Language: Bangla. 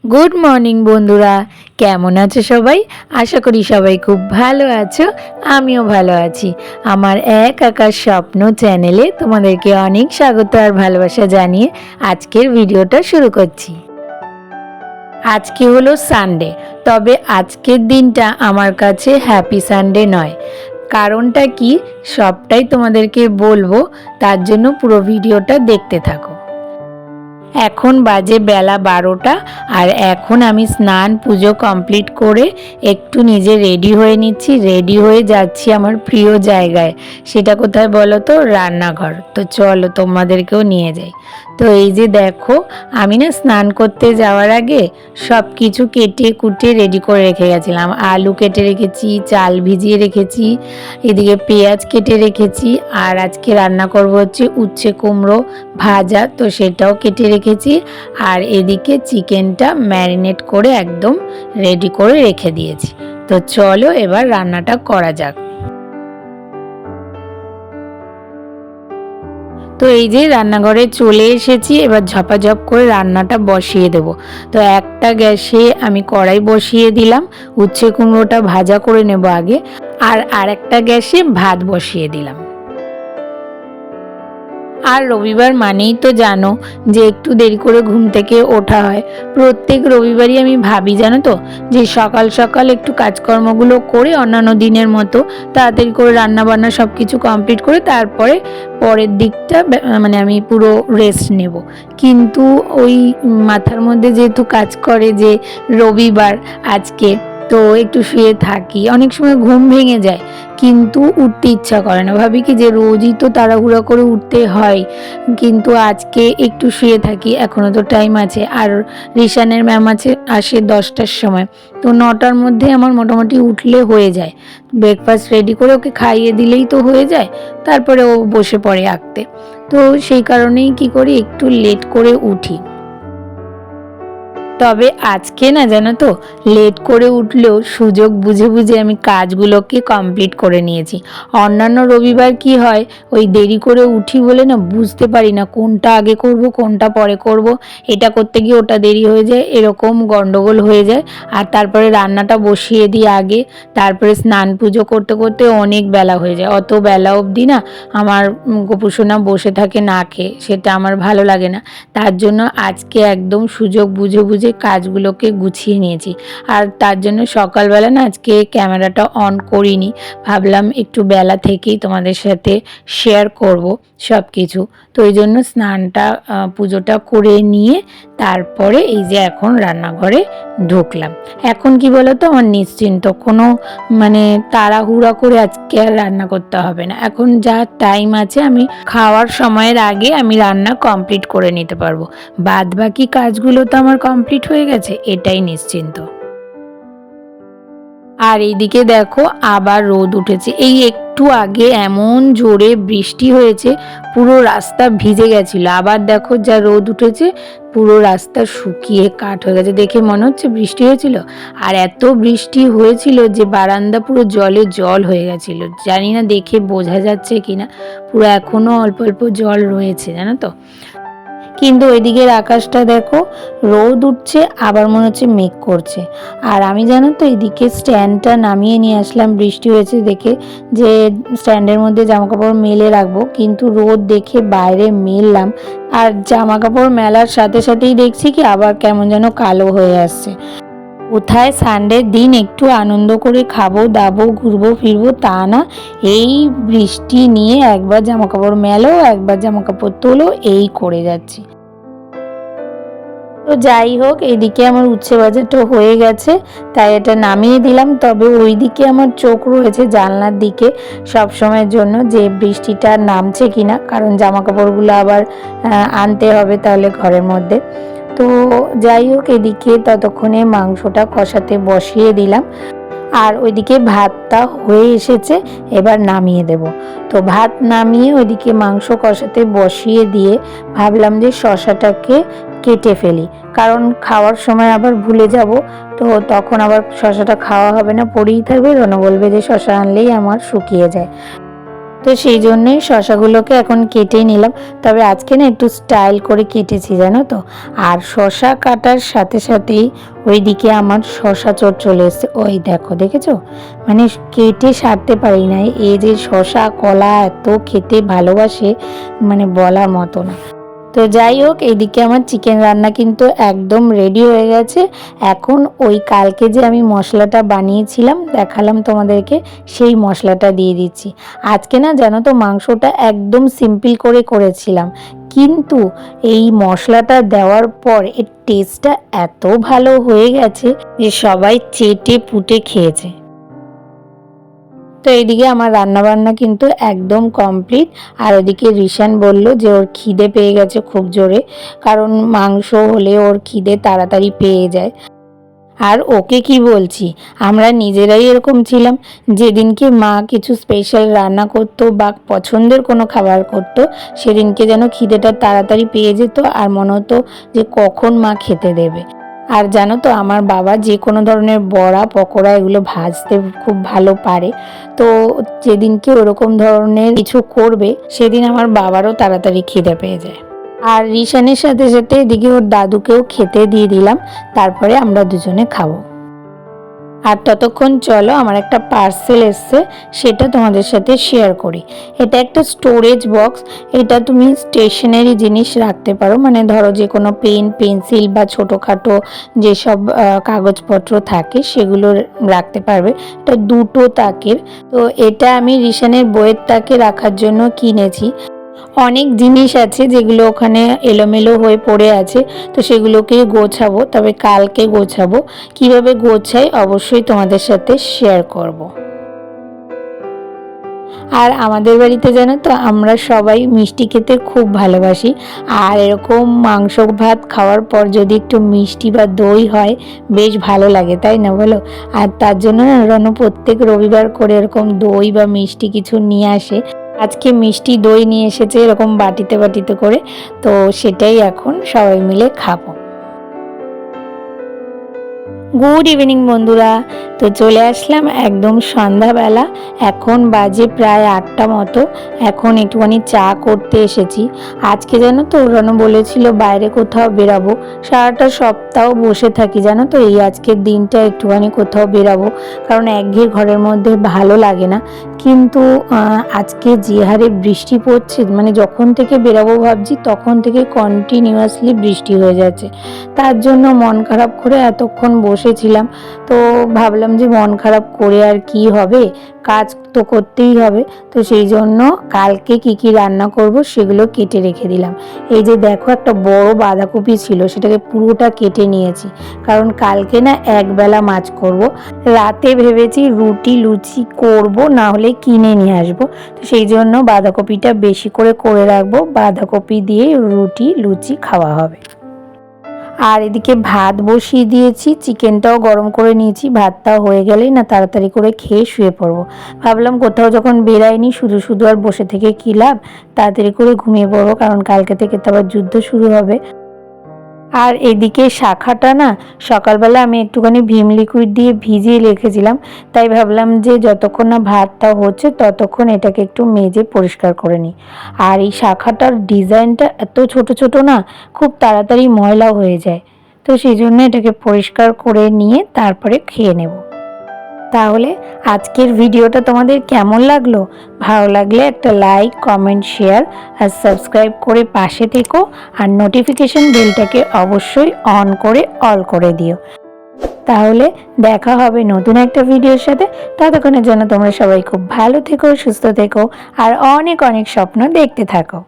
গুড মর্নিং বন্ধুরা, কেমন আছো সবাই? আশা করি সবাই খুব ভালো আছো। আমিও ভালো আছি। আমার এক আকাশ স্বপ্ন চ্যানেলে তোমাদেরকে অনেক স্বাগত আর ভালোবাসা জানিয়ে আজকের ভিডিওটা শুরু করছি। আজকে হলো সানডে, তবে আজকের দিনটা আমার কাছে হ্যাপি সানডে নয়। কারণটা কি সবটাই তোমাদেরকে বলবো, তার জন্য পুরো ভিডিওটা দেখতে থাকো। এখন বাজে বেলা 12টা, আর এখন আমি স্নান পুজো কমপ্লিট করে একটু নিজে রেডি হয়ে নিচ্ছি। রেডি হয়ে যাচ্ছি আমার প্রিয় জায়গায়। সেটা কোথায় বলো তো? রান্নাঘর। তো চলো তোমাদেরকেও নিয়ে যাই। তো এই যে দেখো, আমি না স্নান করতে যাওয়ার আগে সব কিছু কেটে কুটে রেডি করে রেখে গেছিলাম। আলু কেটে রেখেছি, চাল ভিজিয়ে রেখেছি, এদিকে পেঁয়াজ কেটে রেখেছি, আর আজকে রান্না করব হচ্ছে উচ্ছে কুমড়ো ভাজা, তো সেটাও কেটে রেখেছি। আর এদিকে চিকেনটা ম্যারিনেট করে একদম রেডি করে রেখে দিয়েছি। তো চলো এবার রান্নাটা করা যাক। তো এই যে রান্নাঘরে চলে এসেছি, এবার ঝপাঝপ করে রান্নাটা বসিয়ে দেব। তো একটা গ্যাসে আমি কড়াই বসিয়ে দিলাম, উচ্ছে কুমড়োটা ভাজা করে নেব আগে, আর আরেকটা গ্যাসে ভাত বসিয়ে দিলাম। আর রবিবার মানেই তো জানো যে একটু দেরি করে ঘুম থেকে ওঠা হয়। প্রত্যেক রবিবারই আমি ভাবি জানো তো, যে সকাল সকাল একটু কাজকর্মগুলো করে অন্যান্য দিনের মতো তাড়াতাড়ি করে রান্না বান্না সব কিছু কমপ্লিট করে তারপরে পরের দিকটা মানে আমি পুরো রেস্ট নেব। কিন্তু ওই মাথার মধ্যে যেহেতু কাজ করে যে রবিবার আজকে, তো একটু শুয়ে থাকি, অনেক সময় ঘুম ভেঙে যায় কিন্তু উঠতে ইচ্ছা করে না। ভাবি কি যে রোজই তো তাড়াহুড়া করে উঠতে হয়, কিন্তু আজকে একটু শুয়ে থাকি, এখনও তো টাইম আছে। আর রিশানের ম্যাম আসে 10টার সময়, তো 9টার মধ্যে আমার মোটামুটি উঠলে হয়ে যায়। ব্রেকফাস্ট রেডি করে ওকে খাইয়ে দিলেই তো হয়ে যায়, তারপরে ও বসে পড়ে আঁকতে। তো সেই কারণেই কি করি, একটু লেট করে উঠি। তবে আজকে না জানো তো, লেট করে উঠলেও সুযোগ বুঝে বুঝে আমি কাজগুলোকে কমপ্লিট করে নিয়েছি। অন্যান্য রবিবার কি হয়, ওই দেরি করে উঠি বলে না বুঝতে পারি না কোনটা আগে করব কোনটা পরে করব, এটা করতে গিয়ে ওটা দেরি হয়ে যায়, এরকম গন্ডগোল হয়ে যায়। আর তারপরে রান্নাটা বসিয়ে দিই আগে, তারপরে স্নান পুজো করতে করতে অনেক বেলা হয়ে যায়। অত বেলা অবধি না আমার গোপুসোনা বসে থাকে না খেয়ে, সেটা আমার ভালো লাগে না। তার জন্য আজকে একদম সুযোগ বুঝে বুঝে কাজগুলোকে গুছিয়ে নিয়েছি। আর তার জন্য সকালবেলা না আজকে ক্যামেরাটা অন করিনি, ভাবলাম একটু বেলা থেকেই তোমাদের সাথে শেয়ার করব সব কিছু। তো এই জন্য স্নানটা পুজোটা করে নিয়ে তারপরে এই যে এখন রান্নাঘরে ঢুকলাম। এখন কি বলতো, আমার নিশ্চিন্ত, কোনো মানে তাড়াহুড়া করে আজকে আর রান্না করতে হবে না। এখন যা টাইম আছে আমি খাওয়ার সময়ের আগে আমি রান্না কমপ্লিট করে নিতে পারবো। বাদ বাকি কাজগুলো তো আমার কমপ্লিট হয়ে গেছে, এটাই নিশ্চিন্ত। আর এইদিকে দেখো আবার রোদ উঠেছে। এই একটু আগে এমন জোরে বৃষ্টি হয়েছে, পুরো রাস্তা ভিজে গেছিল। আবার দেখো যা রোদ উঠেছে, পুরো রাস্তা শুকিয়ে কাঠ হয়ে গেছে। দেখে মনে হচ্ছে বৃষ্টি হয়েছিল। আর এত বৃষ্টি হয়েছিল যে বারান্দা পুরো জলে জল হয়ে গেছিল। জানি না দেখে বোঝা যাচ্ছে কিনা, পুরো এখনো অল্প অল্প জল রয়েছে জানো তো। কিন্তু ওইদিকের আকাশটা দেখো, রোদ উঠছে আবার মনে হচ্ছে মেঘ করছে। আর আমি জানো তো এদিকে স্ট্যান্ডটা নামিয়ে নিয়ে আসলাম বৃষ্টি হয়েছে দেখে, যে স্ট্যান্ডের মধ্যে জামা কাপড় মেলে রাখবো, কিন্তু রোদ দেখে বাইরে মেললাম, আর জামা কাপড় মেলার সাথে সাথেই দেখছি কি আবার কেমন যেন কালো হয়ে আসছে। কোথায় সানডের দিন একটু আনন্দ করে খাবো দাবো ঘুরবো ফিরবো, তা না, এই বৃষ্টি নিয়ে একবার জামা কাপড় মেলো একবার জামা কাপড় তোলো, এই করে যাচ্ছি। তো যাই হোক, এদিকে আমার উচ্ছে ভাজাটা হয়ে গেছে, তাই এটা নামিয়ে দিলাম। তবে ওই দিকে আমার চোখ রয়েছে জানলার দিকে সব সময়ের জন্য, যে বৃষ্টিটা নামছে কিনা, কারণ জামা কাপড়গুলো আবার আনতে হবে তাহলে ঘরের মধ্যে। তো যাই হোক, এদিকে ততক্ষণে মাংসটা কষাতে বসিয়ে দিলাম, আর ওইদিকে ভাতটা হয়ে এসেছে, এবার নামিয়ে দেব। তো ভাত নামিয়ে ওইদিকে মাংস কষাতে বসিয়ে দিয়ে ভাবলাম যে শশাটাকে কেটে ফেলি, কারণ খাওয়ার সময় আবার ভুলে যাব, তো তখন আবার শশাটা খাওয়া হবে না, পড়েই থাকবে, রনু বলবে যে শশা আনলেই আমার শুকিয়ে যায়। তো সেই জন্যই শশাগুলোকে এখন কেটেই নিলাম। তবে আজকে না একটু স্টাইল করে কেটেছি জানো তো। আর শশা কাটার সাথে সাথেই ওইদিকে আমার শশা চোর চলে এসছে, ওই দেখো, দেখেছো? মানে কেটে সারতে পারি না। এই যে শশা কলা এত খেতে ভালোবাসে, মানে বলার মতো না। তো যাই হোক, এইদিকে আমার চিকেন রান্না কিন্তু একদম রেডি হয়ে গেছে। এখন ওই কালকে যে আমি মশলাটা বানিয়েছিলাম, দেখালাম তোমাদেরকে, সেই মশলাটা দিয়ে দিচ্ছি। আজকে না জানো তো, মাংসটা একদম সিম্পল করে করেছিলাম, কিন্তু এই মশলাটা দেওয়ার পর এর টেস্টটা এত ভালো হয়ে গেছে যে সবাই চেটে পুটে খেয়েছে। তো এইদিকে আমার রান্নাবান্না কিন্তু একদম কমপ্লিট। আর ওদিকে রিশান বলল যে ওর খিদে পেয়ে গেছে খুব জোরে, কারণ মাংস হলে ওর খিদে তাড়াতাড়ি পেয়ে যায়। আর ওকে কি বলছি, আমরা নিজেরাই এরকম ছিলাম। যেদিনকে মা কিছু স্পেশাল রান্না করতো বা পছন্দের কোনো খাবার করতো, সেদিনকে যেন খিদেটা তাড়াতাড়ি পেয়ে যেত আর মনে হতো যে কখন মা খেতে দেবে। আর জানো তো, আমার বাবা যে কোনো ধরনের বড়া পকোড়া এগুলো ভাজতে খুব ভালো পারে। তো যেদিনকে ওরকম ধরনের কিছু করবে, সেদিন আমার বাবারও তাড়াতাড়ি খিদে পেয়ে যায়। আর রিশানের সাথে সাথে এদিকে ওর দাদুকেও খেতে দিয়ে দিলাম, তারপরে আমরা দুজনে খাবো। আর ততক্ষণ চলো, আমার একটা পার্সেল এসছে, সেটা তোমাদের সাথে শেয়ার করি। এটা একটা স্টোরেজ বক্স। এটা তুমি স্টেশনারি জিনিস রাখতে পারো, মানে ধরো যে কোনো পেন পেন্সিল বা ছোটোখাটো যেসব কাগজপত্র থাকে সেগুলো রাখতে পারবে। এটা 2টো তাকের। তো এটা আমি রিশানের বইয়ের তাকে রাখার জন্য কিনেছি। অনেক জিনিস আছে যেগুলো ওখানে এলোমেলো হয়ে পড়ে আছে, তো সেগুলোকে গোছাবো, তবে কালকে গোছাবো। কিভাবে গোছাই অবশ্যই তোমাদের সাথে শেয়ার করব। আর আমাদের বাড়িতে জানো তো, আমরা সবাই মিষ্টি খেতে খুব ভালোবাসি। আর এরকম মাংস ভাত খাওয়ার পর যদি একটু মিষ্টি বা দই হয়, বেশ ভালো লাগে, তাই না বলো? আর তার জন্য না রনু প্রত্যেক রবিবার করে এরকম দই বা মিষ্টি কিছু নিয়ে আসে। আজকে মিষ্টি দই নিয়ে এসেছে এরকম বাটিতে বাটিতে করে, তো সেটাই এখন সবাই মিলে খাবো। গুড ইভিনিং বন্ধুরা, তো চলে আসলাম একদম সন্ধ্যাবেলা। এখন বাজে প্রায় 8টা মতো। এখন একটুখানি চা করতে এসেছি। আজকে জানো তো, রনু বলেছিল বাইরে কোথাও বেরাবো। সারাটা সপ্তাহ বসে থাকি জানো তো, এই আজকের দিনটা একটুখানি কোথাও বেরাবো, কারণ একঘেয়ে ঘরের মধ্যে ভালো লাগে না। কিন্তু আজকে যে হারে বৃষ্টি পড়ছে, মানে যখন থেকে বেরাবো ভাবছি তখন থেকে কন্টিনিউয়াসলি বৃষ্টি হয়ে যাচ্ছে। তার জন্য মন খারাপ করে এতক্ষণ বসেছিলাম। তো ভাবলাম যে মন খারাপ করে আর কি হবে, কাজ তো করতেই হবে। তো সেই জন্য কালকে কি কি রান্না করব সেগুলো কেটে রেখে দিলাম। এই যে দেখো, একটা বড় বাঁধাকপি ছিল, সেটাকে পুরোটা কেটে নিয়েছি, কারণ কালকে না একবেলা মাছ করব। রাতে ভেবেছি রুটি লুচি করব, না হলে কিনে নিয়ে আসবো। তো সেই জন্য বাঁধাকপিটা বেশি করে রাখবো, বাঁধাকপি দিয়ে রুটি লুচি খাওয়া হবে। আর এদিকে ভাত বসিয়ে দিয়েছি, চিকেনটাও গরম করে নিয়েছি। ভাতটা হয়ে গেলেই না তাড়াতাড়ি করে খেয়ে শুয়ে পড়বো। ভাবলাম কোথাও যখন বেরাইনি, শুধু শুধু আর বসে থেকে কী লাভ, তাড়াতাড়ি করে ঘুমিয়ে পড়বো, কারণ কালকে থেকে তো আবার যুদ্ধ শুরু হবে। আর এদিকে শাখাটা না সকালবেলা আমি একটুখানি ভিম লিকুইড দিয়ে ভিজিয়ে রেখেছিলাম, তাই ভাবলাম যে যতক্ষণ না ভাতটা হচ্ছে ততক্ষণ এটাকে একটু মেজে পরিষ্কার করে নিই। আর এই শাখাটার ডিজাইনটা এত ছোট ছোট না, খুব তাড়াতাড়ি ময়লা হয়ে যায়। তো সেই জন্য এটাকে পরিষ্কার করে নিয়ে তারপরে খেয়ে নেব। তাহলে আজকের ভিডিওটা তোমাদের কেমন লাগলো? ভালো লাগলে একটা লাইক কমেন্ট শেয়ার আর সাবস্ক্রাইব করে পাশে থেকো। আর নোটিফিকেশন বেলটাকে অবশ্যই অন করে অল করে দিও। তাহলে দেখা হবে নতুন একটা ভিডিওর সাথে। ততক্ষণের জন্য তোমরা সবাই খুব ভালো থেকো, সুস্থ থেকো আর অনেক অনেক স্বপ্ন দেখতে থাকো।